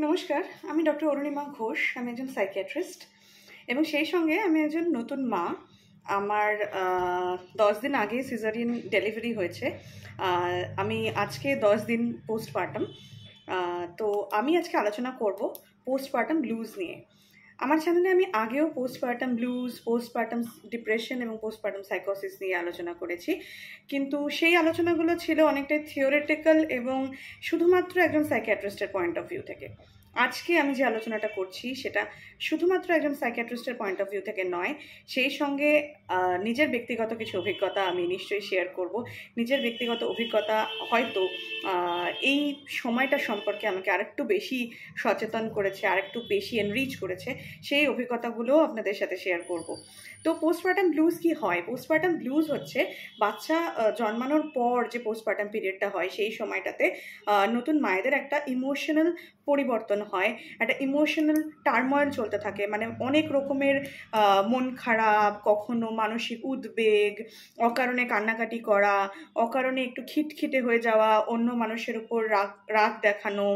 নমস্কার, আমি ডক্টর অরুণিমা ঘোষ। আমি একজন সাইকিয়াট্রিস্ট এবং সেই সঙ্গে আমি একজন নতুন মা। আমার 10 দিন আগে সিজারিয়ান ডেলিভারি হয়েছে। আমি আজকে 10 দিন পোস্টপার্টাম। তো আমি আজকে আলোচনা করব পোস্টপার্টাম ব্লুজ নিয়ে। আমার চ্যানেলে আমি আগেও পোস্টপার্টাম ব্লুজ, পোস্টপার্টাম ডিপ্রেশন এবং পোস্টপার্টাম সাইকোসিস নিয়ে আলোচনা করেছি, কিন্তু সেই আলোচনাগুলো ছিল অনেকটাই থিওরিটিক্যাল এবং শুধুমাত্র একজন সাইকিয়াট্রিস্টের পয়েন্ট অফ ভিউ থেকে। আজকে আমি যে আলোচনাটা করছি সেটা শুধুমাত্র একজন সাইকিয়াট্রিস্টের পয়েন্ট অফ ভিউ থেকে নয়, সেই সঙ্গে নিজের ব্যক্তিগত কিছু অভিজ্ঞতা আমি নিশ্চয়ই শেয়ার করব। নিজের ব্যক্তিগত অভিজ্ঞতা হয়তো এই সময়টা সম্পর্কে আমাকে আরেকটু বেশি সচেতন করেছে, আরেকটু বেশি এনরিচ করেছে। সেই অভিজ্ঞতাগুলোও আপনাদের সাথে শেয়ার করব। তো পোস্টপার্টাম ব্লুজ কি হয়? পোস্টপার্টাম ব্লুজ হচ্ছে বাচ্চা জন্মানোর পর যে পোস্টপার্টাম পিরিয়ডটা হয়, সেই সময়টাতে নতুন মায়েদের একটা ইমোশনাল পরিবর্তন হয়, একটা ইমোশনাল টার্ময়েল চলতে থাকে। মানে অনেক রকমের মন খারাপ, কখনো মানসিক উদ্বেগ, অকারণে কান্নাকাটি করা, অকারণে একটু খিটখিটে হয়ে যাওয়া, অন্য মানুষের উপর রাগ দেখানো,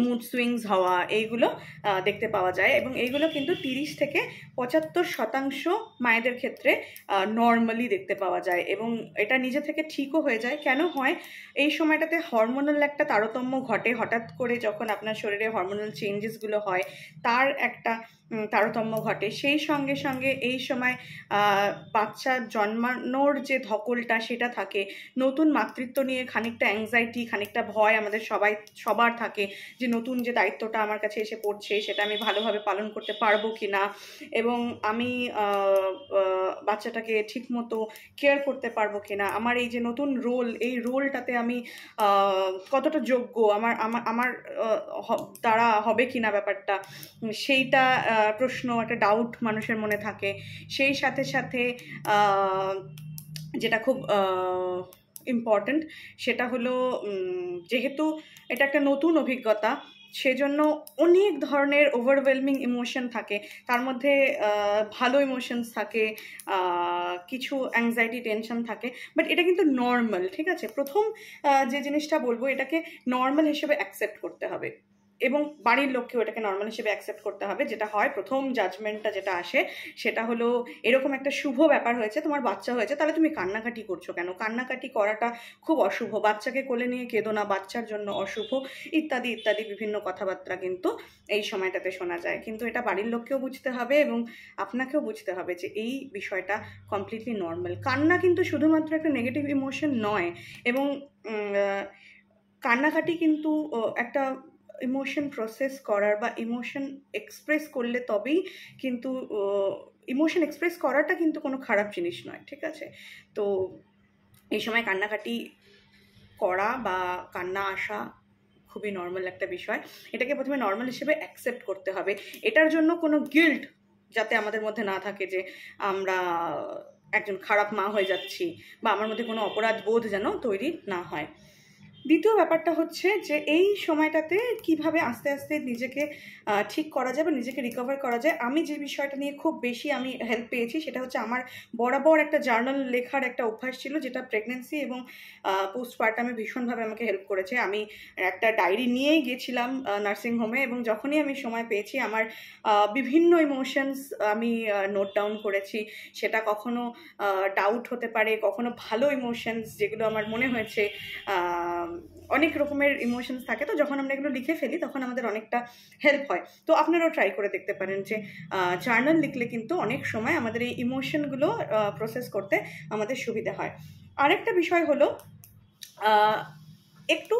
মুড সুইংস হওয়া, এইগুলো দেখতে পাওয়া যায়। এবং এইগুলো কিন্তু 30 থেকে 75% মায়েদের ক্ষেত্রে নর্মালি দেখতে পাওয়া যায় এবং এটা নিজে থেকে ঠিকও হয়ে যায়। কেন হয়? এই সময়টাতে হরমোনাল একটা তারতম্য ঘটে। হঠাৎ করে যখন আপনার শরীরে হরমোনাল চেঞ্জেসগুলো হয়, তার একটা তারতম্য ঘটে। সেই সঙ্গে সঙ্গে এই সময় বাচ্চা জন্মানোর যে ধকলটা সেটা থাকে। নতুন মাতৃত্ব নিয়ে খানিকটা অ্যাংজাইটি, খানিকটা ভয় আমাদের সবার থাকে যে নতুন যে দায়িত্বটা আমার কাছে এসে পড়ছে সেটা আমি ভালোভাবে পালন করতে পারবো কি না, এবং আমি বাচ্চাটাকে ঠিকমতো কেয়ার করতে পারবো কি না, আমার এই যে নতুন রোল, এই রোলটাতে আমি কতটা যোগ্য, আমার দ্বারা হবে কি না ব্যাপারটা, সেইটা প্রশ্ন, একটা ডাউট মানুষের মনে থাকে। সেই সাথে সাথে যেটা খুব ইম্পর্ট্যান্ট সেটা হলো, যেহেতু এটা একটা নতুন অভিজ্ঞতা, সেজন্য অনেক ধরনের ওভারওয়েলমিং ইমোশন থাকে। তার মধ্যে ভালো ইমোশনস থাকে, কিছু অ্যাংজাইটি, টেনশন থাকে, বাট এটা কিন্তু নর্মাল। ঠিক আছে? প্রথম যে জিনিসটা বলবো, এটাকে নর্মাল হিসেবে অ্যাকসেপ্ট করতে হবে এবং বাড়ির লোককেও এটাকে নর্মাল হিসেবে অ্যাকসেপ্ট করতে হবে। যেটা হয়, প্রথম জাজমেন্টটা যেটা আসে সেটা হলো, এরকম একটা শুভ ব্যাপার হয়েছে, তোমার বাচ্চা হয়েছে, তাহলে তুমি কান্নাকাটি করছো কেন? কান্নাকাটি করাটা খুব অশুভ, বাচ্চাকে কোলে নিয়ে কেঁদো না, বাচ্চার জন্য অশুভ, ইত্যাদি ইত্যাদি বিভিন্ন কথাবার্তা কিন্তু এই সময়টাতে শোনা যায়। কিন্তু এটা বাড়ির লোককেও বুঝতে হবে এবং আপনাকেও বুঝতে হবে যে এই বিষয়টা কমপ্লিটলি নর্মাল। কান্না কিন্তু শুধুমাত্র একটা নেগেটিভ ইমোশন নয়, এবং কান্নাকাটি কিন্তু একটা ইমোশন প্রসেস করার বা ইমোশন এক্সপ্রেস করলে তবেই কিন্তু, ইমোশন এক্সপ্রেস করাটা কিন্তু কোনো খারাপ জিনিস নয়। ঠিক আছে? তো এই সময় কান্নাকাটি করা বা কান্না আসা খুবই নর্মাল একটা বিষয়। এটাকে প্রথমে নর্মাল হিসেবে অ্যাকসেপ্ট করতে হবে। এটার জন্য কোনো গিল্ট যাতে আমাদের মধ্যে না থাকে যে আমরা একজন খারাপ মা হয়ে যাচ্ছি, বা আমার মধ্যে কোনো অপরাধ বোধ যেন তৈরি না হয়। দ্বিতীয় ব্যাপারটা হচ্ছে যে এই সময়টাতে কিভাবে আস্তে আস্তে নিজেকে ঠিক করা যায় বা নিজেকে রিকভার করা যায়। আমি যে বিষয়টা নিয়ে খুব বেশি আমি হেল্প পেয়েছি সেটা হচ্ছে, আমার বরাবর একটা জার্নাল লেখার একটা অভ্যাস ছিল, যেটা প্রেগনেন্সি এবং পোস্টপার্টামে ভীষণভাবে আমাকে হেল্প করেছে। আমি একটা ডায়েরি নিয়েই গিয়েছিলাম নার্সিংহোমে, এবং যখনই আমি সময় পেয়েছি আমার বিভিন্ন ইমোশনস আমি নোট ডাউন করেছি। সেটা কখনো ডাউট হতে পারে, কখনো ভালো ইমোশনস, যেগুলো আমার মনে হয়েছে, অনেক রকমের ইমোশনস থাকে। তো যখন আমরা এগুলো লিখে ফেলি তখন আমাদের অনেকটা হেল্প হয়। তো আপনারাও ট্রাই করে দেখতে পারেন যে জার্নাল লিখলে কিন্তু অনেক সময় আমাদের এই ইমোশনগুলো প্রসেস করতে আমাদের সুবিধা হয়। আরেকটা বিষয় হলো একটু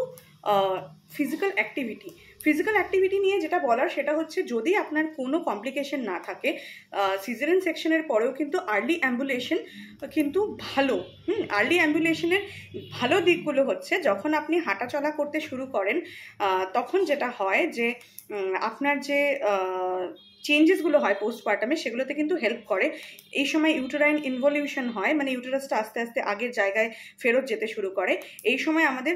ফিজিক্যাল অ্যাক্টিভিটি নিয়ে যেটা বলার সেটা হচ্ছে, যদি আপনার কোনো কমপ্লিকেশন না থাকে, সিজারিয়ান সেকশনের পরেও কিন্তু আর্লি অ্যাম্বুলেশন কিন্তু ভালো। আর্লি অ্যাম্বুলেশনের ভালো দিকগুলো হচ্ছে, যখন আপনি হাঁটাচলা করতে শুরু করেন তখন যেটা হয় যে আপনার যে চেঞ্জেসগুলো হয় পোস্টপার্টামে, সেগুলোতে কিন্তু হেল্প করে। এই সময় ইউটেরাইন ইনভলিউশন হয়, মানে ইউটেরাসটা আস্তে আস্তে আগের জায়গায় ফেরত যেতে শুরু করে। এই সময় আমাদের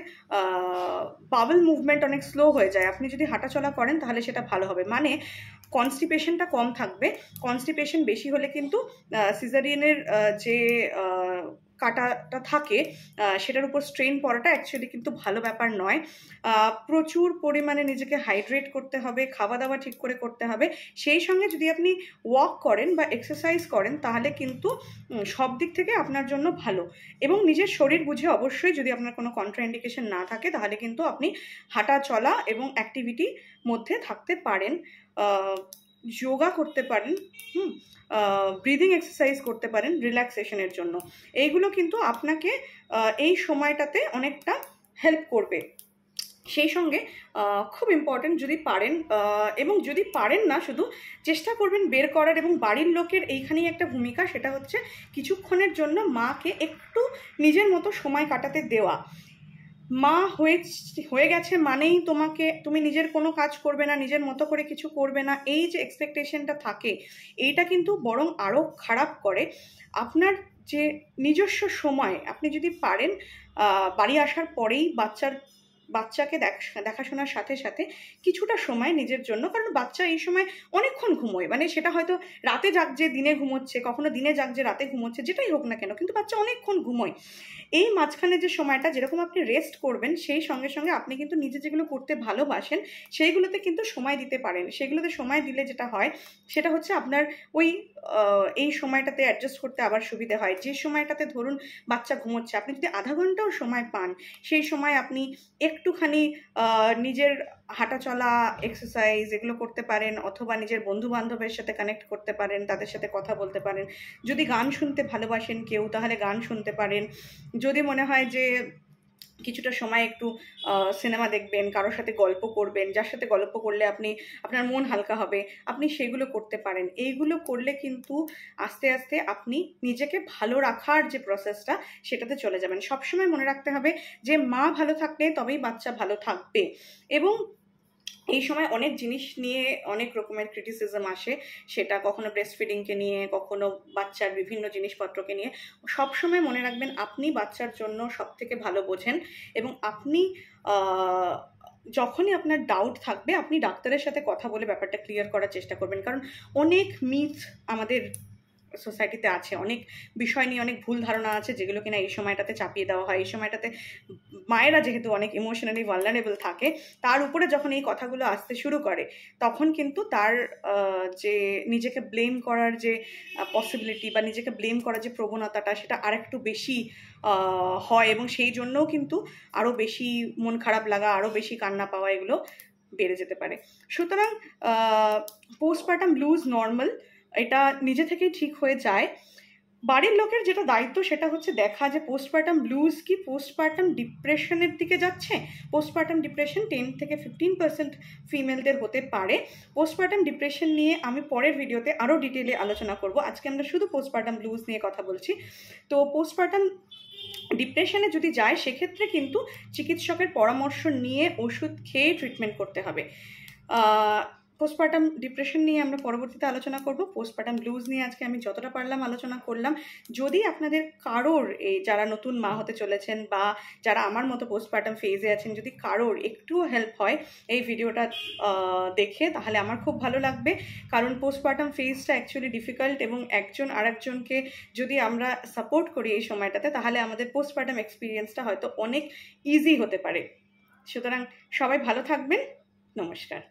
বাবল মুভমেন্ট অনেক স্লো হয়ে যায়। আপনি যদি হাঁটাচলা করেন তাহলে সেটা ভালো হবে, মানে কনস্টিপেশনটা কম থাকবে। কনস্টিপেশন বেশি হলে কিন্তু সিজারিয়ানের যে কাটাটা থাকে সেটার উপর স্ট্রেন পড়াটা অ্যাকচুয়ালি কিন্তু ভালো ব্যাপার নয়। প্রচুর পরিমাণে নিজেকে হাইড্রেট করতে হবে, খাওয়া দাওয়া ঠিক করে করতে হবে। সেই সঙ্গে যদি আপনি ওয়াক করেন বা এক্সারসাইজ করেন তাহলে কিন্তু সব দিক থেকে আপনার জন্য ভালো। এবং নিজের শরীর বুঝে অবশ্যই, যদি আপনার কোনো কন্ট্রাইন্ডিকেশন না থাকে তাহলে কিন্তু আপনি হাঁটা চলা এবং অ্যাক্টিভিটি মধ্যে থাকতে পারেন, যোগা করতে পারেন, ব্রিদিং এক্সারসাইজ করতে পারেন রিল্যাক্সেশনের জন্য। এইগুলো কিন্তু আপনাকে এই সময়টাতে অনেকটা হেল্প করবে। সেই সঙ্গে খুব ইম্পর্টেন্ট, যদি পারেন এবং যদি পারেন না শুধু চেষ্টা করবেন বের করার, এবং বাড়ির লোকের এইখানেই একটা ভূমিকা, সেটা হচ্ছে কিছুক্ষণের জন্য মাকে একটু নিজের মতো সময় কাটাতে দেওয়া। মা হয়ে গেছে মানেই তুমি নিজের কোনো কাজ করবে না, নিজের মতো করে কিছু করবে না, এই যে এক্সপেকটেশনটা থাকে, এইটা কিন্তু বরং আরও খারাপ করে। আপনার যে নিজস্ব সময়, আপনি যদি পারেন বাড়ি আসার পরেই বাচ্চাকে দেখাশোনার সাথে সাথে কিছুটা সময় নিজের জন্য, কারণ বাচ্চা এই সময় অনেকক্ষণ ঘুমোয়, মানে সেটা হয়তো রাতে জাগছে দিনে ঘুমোচ্ছে, কখনো দিনে জাগছে রাতে ঘুমোচ্ছে, যেটাই হোক না কেন, কিন্তু বাচ্চা অনেকক্ষণ ঘুমোয়। এই মাঝখানে যে সময়টা যেরকম আপনি রেস্ট করবেন, সেই সঙ্গে সঙ্গে আপনি কিন্তু নিজে যেগুলো করতে ভালোবাসেন সেইগুলোতে কিন্তু সময় দিতে পারেন। সেগুলোতে সময় দিলে যেটা হয় সেটা হচ্ছে আপনার ওই এই সময়টাতে অ্যাডজাস্ট করতে আবার সুবিধে হয়। যে সময়টাতে ধরুন বাচ্চা ঘুমোচ্ছে, আপনি যদি আধা ঘন্টাও সময় পান, সেই সময় আপনি একটুখানি নিজের হাঁটা চলা, এক্সারসাইজ এগুলো করতে পারেন, অথবা নিজের বন্ধু বান্ধবের সাথে কানেক্ট করতে পারেন, তাদের সাথে কথা বলতে পারেন। যদি গান শুনতে ভালোবাসেন কেউ, তাহলে গান শুনতে পারেন। যদি মনে হয় যে কিছুটা সময় একটু সিনেমা দেখবেন, কারোর সাথে গল্প করবেন, যার সাথে গল্প করলে আপনার মন হালকা হবে, আপনি সেগুলো করতে পারেন। এইগুলো করলে কিন্তু আস্তে আস্তে আপনি নিজেকে ভালো রাখার যে প্রসেসটা সেটাতে চলে যাবেন। সবসময় মনে রাখতে হবে যে মা ভালো থাকলে তবেই বাচ্চা ভালো থাকবে। এবং এই সময় অনেক জিনিস নিয়ে অনেক রকমের ক্রিটিসিজম আসে, সেটা কখনো ব্রেস্ট ফিডিংকে নিয়ে, কখনো বাচ্চার বিভিন্ন জিনিসপত্রকে নিয়ে। সবসময় মনে রাখবেন আপনি বাচ্চার জন্য সব থেকে ভালো বোঝেন, এবং আপনি যখনই আপনার ডাউট থাকবে আপনি ডাক্তারের সাথে কথা বলে ব্যাপারটা ক্লিয়ার করার চেষ্টা করবেন। কারণ অনেক মিথ আমাদের সোসাইটিতে আছে, অনেক বিষয় নিয়ে অনেক ভুল ধারণা আছে, যেগুলো কিনা এই সময়টাতে চাপিয়ে দেওয়া হয়। এই সময়টাতে মায়েরা যেহেতু অনেক ইমোশনালি ভালনারেবল থাকে, তার উপরে যখন এই কথাগুলো আসতে শুরু করে, তখন কিন্তু তার যে নিজেকে ব্লেম করার যে পসিবিলিটি বা নিজেকে ব্লেম করার যে প্রবণতাটা, সেটা আরেকটু বেশি হয়, এবং সেই জন্যও কিন্তু আরও বেশি মন খারাপ লাগা, আরও বেশি কান্না পাওয়া, এগুলো বেড়ে যেতে পারে। সুতরাং পোস্টপার্টাম ব্লুজ নর্মাল, এটা নিজে থেকেই ঠিক হয়ে যায়। বাড়ির লোকের যেটা দায়িত্ব সেটা হচ্ছে দেখা যে পোস্টপার্টাম ব্লুজ কি পোস্টপার্টাম ডিপ্রেশনের দিকে যাচ্ছে। পোস্টপার্টাম ডিপ্রেশন 10 থেকে 15% ফিমেলদের হতে পারে। পোস্টপার্টাম ডিপ্রেশন নিয়ে আমি পরের ভিডিওতে আরও ডিটেলে আলোচনা করব। আজকে আমরা শুধু পোস্টপার্টাম ব্লুজ নিয়ে কথা বলছি। তো পোস্টপার্টাম ডিপ্রেশনে যদি যায় সেক্ষেত্রে কিন্তু চিকিৎসকের পরামর্শ নিয়ে ওষুধ খেয়ে ট্রিটমেন্ট করতে হবে। পোস্টপার্টাম ডিপ্রেশন নিয়ে আমরা পরবর্তীতে আলোচনা করব। পোস্টপার্টাম ব্লুজ নিয়ে আজকে আমি যতটা পারলাম আলোচনা করলাম। যদি আপনাদের কারোর, এই যারা নতুন মা হতে চলেছেন বা যারা আমার মতো পোস্টপার্টাম ফেজে আছেন, যদি কারোর একটুও হেল্প হয় এই ভিডিওটা দেখে, তাহলে আমার খুব ভালো লাগবে। কারণ পোস্টপার্টাম ফেজটা অ্যাকচুয়ালি ডিফিকাল্ট, এবং একজন আরেকজনকে যদি আমরা সাপোর্ট করি এই সময়টাতে, তাহলে আমাদের পোস্টপার্টাম এক্সপিরিয়েন্সটা হয়তো অনেক ইজি হতে পারে। সুতরাং সবাই ভালো থাকবেন। নমস্কার।